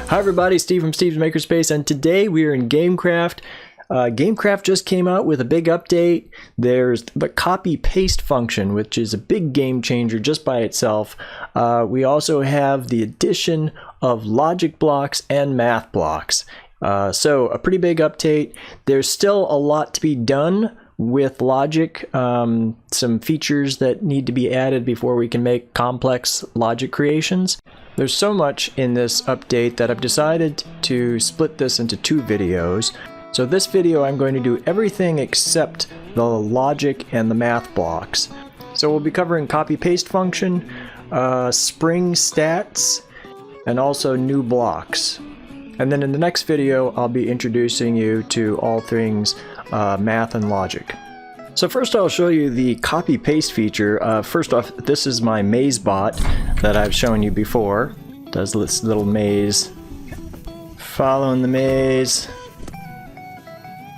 Hi everybody, Steve from Steve's Makerspace, and today we are in Gamecraft. Gamecraft just came out with a big update. There's the copy-paste function, which is a big game changer just by itself. We also have the addition of logic blocks and math blocks. So a pretty big update. There's still a lot to be done with logic, some features that need to be added before we can make complex logic creations. There's so much in this update that I've decided to split this into two videos. So this video I'm going to do everything except the logic and the math blocks. So we'll be covering copy-paste function, spring stats, and also new blocks. And then in the next video I'll be introducing you to all things math and logic. So first I'll show you the copy-paste feature. First off, this is my maze bot that I've shown you before. Does this little maze. Following the maze.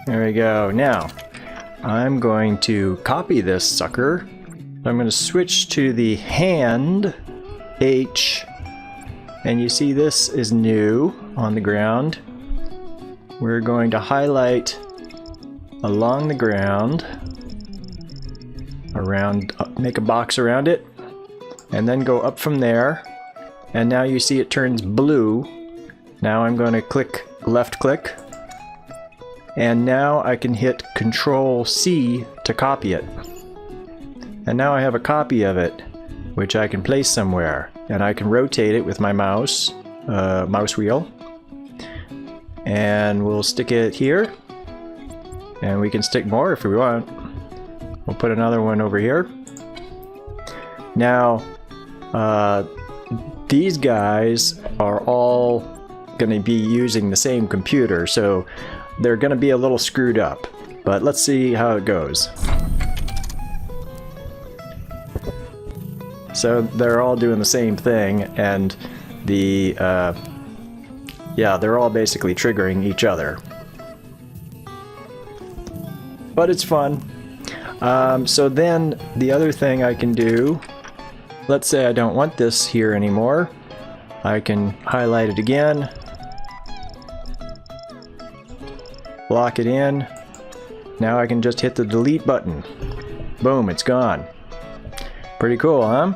There we go. Now, I'm going to copy this sucker. I'm going to switch to the hand H, and you see this is new on the ground. We're going to highlight along the ground, around, make a box around it, and then go up from there. And now you see it turns blue. Now I'm going to left click, and now I can hit Control C to copy it. And now I have a copy of it, which I can place somewhere, and I can rotate it with my mouse wheel, and we'll stick it here, and we can stick more if we want. We'll put another one over here. Now these guys are all going to be using the same computer, so they're going to be a little screwed up, but let's see how it goes. So they're all doing the same thing, and yeah, they're all basically triggering each other. But it's fun. So then the other thing I can do, let's say I don't want this here anymore. I can highlight it again, lock it in. Now I can just hit the delete button. Boom, it's gone. Pretty cool, huh?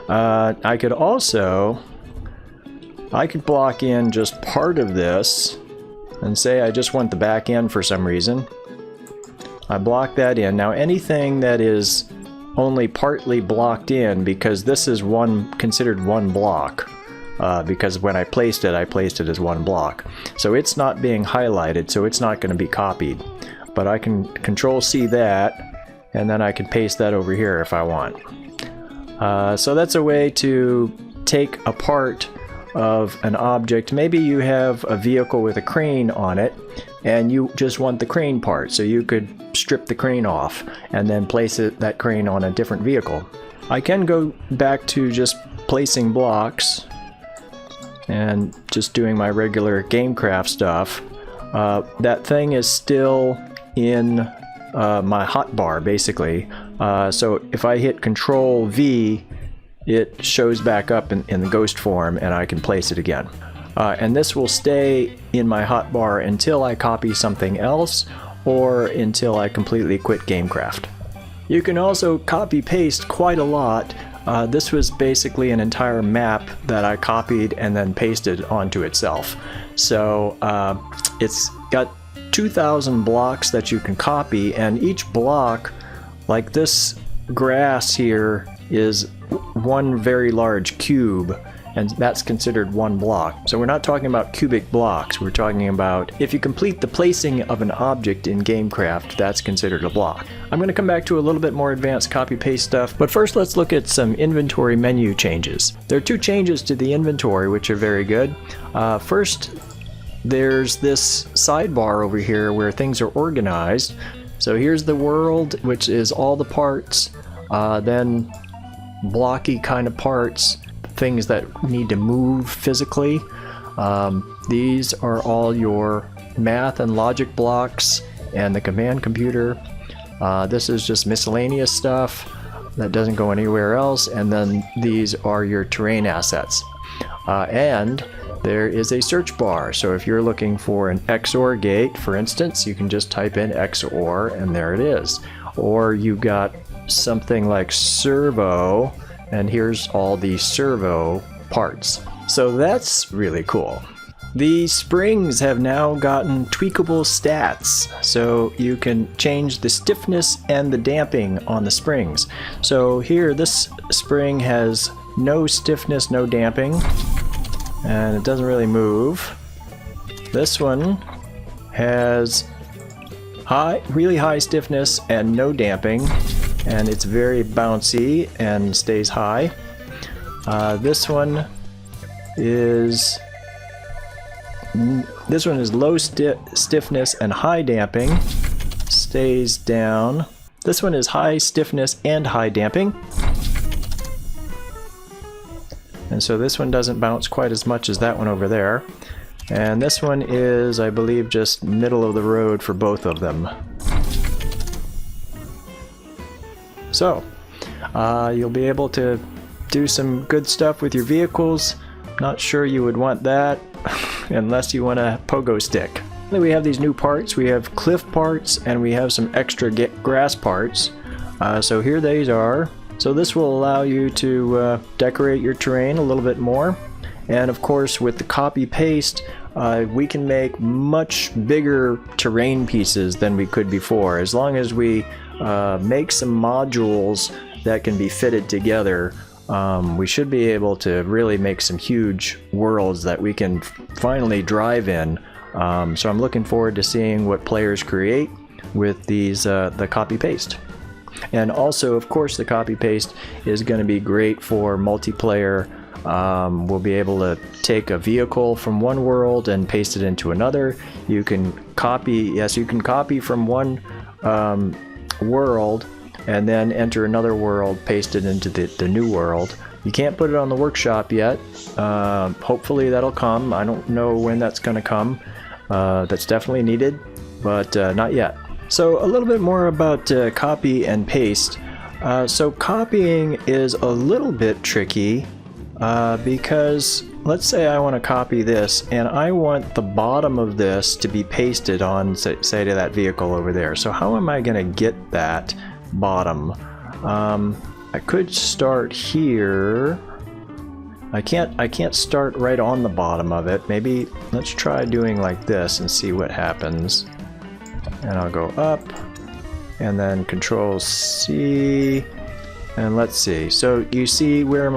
I could block in just part of this and say I just want the back end for some reason. I block that in. Now anything that is only partly blocked in, because this is considered one block, because when I placed it as one block. So it's not being highlighted, so it's not going to be copied. But I can Control C that, and then I can paste that over here if I want. So that's a way to take a part of an object. Maybe you have a vehicle with a crane on it, and you just want the crane part, so you could strip the crane off and then place that crane on a different vehicle. I can go back to just placing blocks and just doing my regular Gamecraft stuff. That thing is still in my hotbar basically, so if I hit Control V, it shows back up in the ghost form, and I can place it again. And this will stay in my hotbar until I copy something else, or until I completely quit Gamecraft. You can also copy paste quite a lot. This was basically an entire map that I copied and then pasted onto itself. So it's got 2,000 blocks that you can copy, and each block, like this grass here, is one very large cube, and that's considered one block. So we're not talking about cubic blocks, we're talking about if you complete the placing of an object in Gamecraft, that's considered a block. I'm going to come back to a little bit more advanced copy-paste stuff, but first let's look at some inventory menu changes. There are two changes to the inventory which are very good. First, there's this sidebar over here where things are organized. So here's the world, which is all the parts, then blocky kind of parts, things that need to move physically. These are all your math and logic blocks and the command computer. This is just miscellaneous stuff that doesn't go anywhere else, and then these are your terrain assets. And there is a search bar. So if you're looking for an XOR gate, for instance, you can just type in XOR and there it is. Or you got something like servo, and here's all the servo parts. So that's really cool. The springs have now gotten tweakable stats, so you can change the stiffness and the damping on the springs. So here, this spring has no stiffness, no damping, and it doesn't really move. This one has really high stiffness and no damping, and it's very bouncy and stays high. This one is low stiffness and high damping, stays down. This one is high stiffness and high damping, and so this one doesn't bounce quite as much as that one over there. And this one is, I believe, just middle of the road for both of them. So you'll be able to do some good stuff with your vehicles. Not sure you would want that unless you want a pogo stick. Then we have these new parts. We have cliff parts and we have some extra grass parts. So here these are. So this will allow you to decorate your terrain a little bit more. And of course, with the copy paste, we can make much bigger terrain pieces than we could before. As long as we make some modules that can be fitted together, we should be able to really make some huge worlds that we can finally drive in. So I'm looking forward to seeing what players create with these the copy paste. And also, of course, the copy paste is going to be great for multiplayer. We'll be able to take a vehicle from one world and paste it into another. You can copy, yes, you can copy from one world and then enter another world, paste it into the new world. You can't put it on the workshop yet. Hopefully that'll come. I don't know when that's going to come. That's definitely needed, but not yet. So a little bit more about copy and paste. So copying is a little bit tricky because let's say I want to copy this and I want the bottom of this to be pasted on, say to that vehicle over there. So how am I going to get that bottom? I could start here. I can't start right on the bottom of it. Maybe let's try doing like this and see what happens. And I'll go up and then Control C, and let's see. So you see where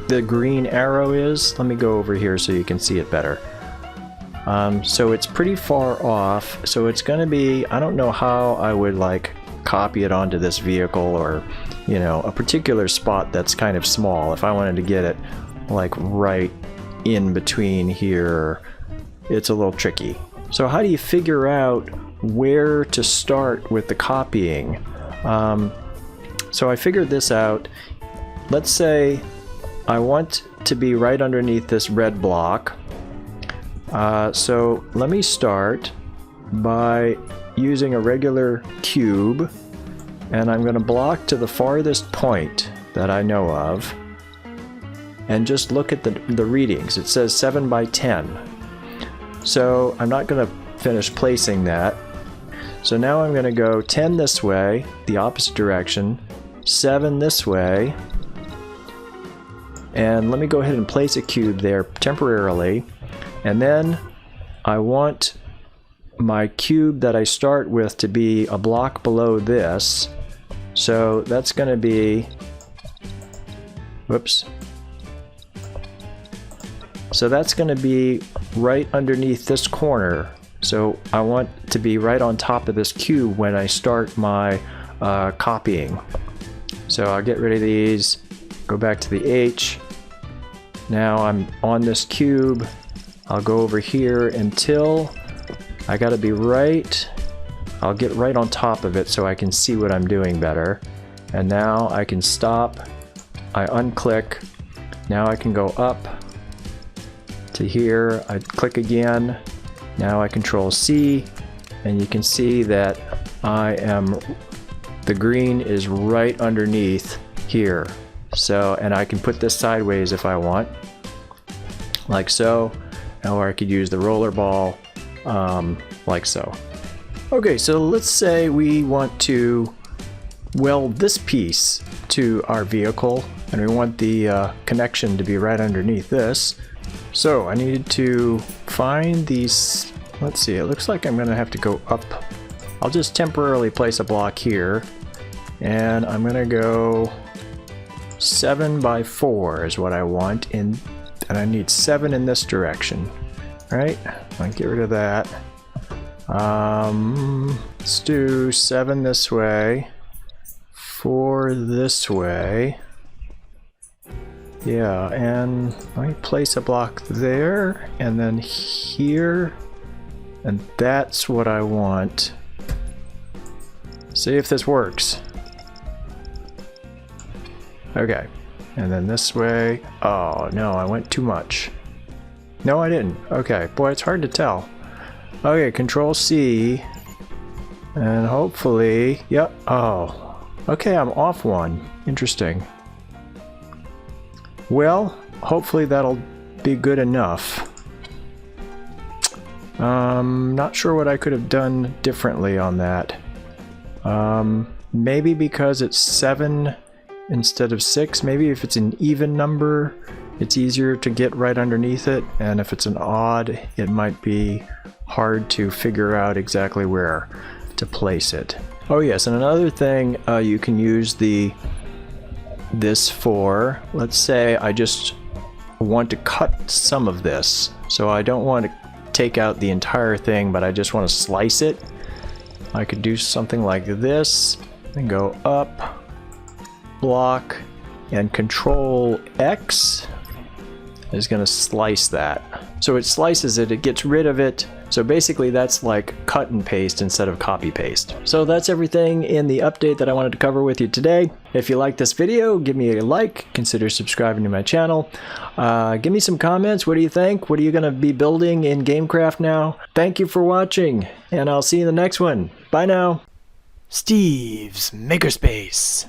the green arrow is? Let me go over here so you can see it better. So it's pretty far off, so it's going to be, I don't know how I would like copy it onto this vehicle, or you know, a particular spot that's kind of small. If I wanted to get it like right in between here, it's a little tricky. So how do you figure out where to start with the copying? So I figured this out. Let's say I want to be right underneath this red block. So let me start by using a regular cube, and I'm going to block to the farthest point that I know of and just look at the readings. It says 7 by 10. So I'm not going to finish placing that. So now I'm going to go 10 this way, the opposite direction, 7 this way, and let me go ahead and place a cube there temporarily. And then I want my cube that I start with to be a block below this. So that's going to be, whoops. So that's going to be right underneath this corner. So I want to be right on top of this cube when I start my copying. So I'll get rid of these, go back to the H. Now I'm on this cube. I'll go over here until I gotta be right. I'll get right on top of it so I can see what I'm doing better. And now I can stop. I unclick. Now I can go up to here. I click again. Now I Control C, and you can see that the green is right underneath here. So, and I can put this sideways if I want, like so. or I could use the roller ball like so. Okay, so let's say we want to weld this piece to our vehicle, and we want the connection to be right underneath this. So I need to find these. Let's see, it looks like I'm gonna have to go up. I'll just temporarily place a block here, and I'm gonna go 7 by 4 is what I want, and I need 7 in this direction. Right? I'll get rid of that. Let's do 7 this way, 4 this way. Yeah, and let me place a block there, and then here, and that's what I want. See if this works. Okay, and then this way. Oh no, I went too much. No, I didn't. Okay, boy, it's hard to tell. Okay, Control C, and hopefully, yep. Oh, okay, I'm off one. Interesting. Well, hopefully that'll be good enough. Not sure what I could have done differently on that. Maybe because it's 7 instead of 6. Maybe if it's an even number, it's easier to get right underneath it, and if it's an odd, it might be hard to figure out exactly where to place it. Oh yes, and another thing you can use this for, let's say I just want to cut some of this, so I don't want to take out the entire thing, but I just want to slice it. I could do something like this and go up, block, and Control X is going to slice that. So it slices it, it gets rid of it. So basically that's like cut and paste instead of copy paste. So that's everything in the update that I wanted to cover with you today. If you like this video, give me a like, consider subscribing to my channel. Give me some comments. What do you think? What are you going to be building in Gamecraft now? Thank you for watching, and I'll see you in the next one. Bye now. Steve's Makerspace.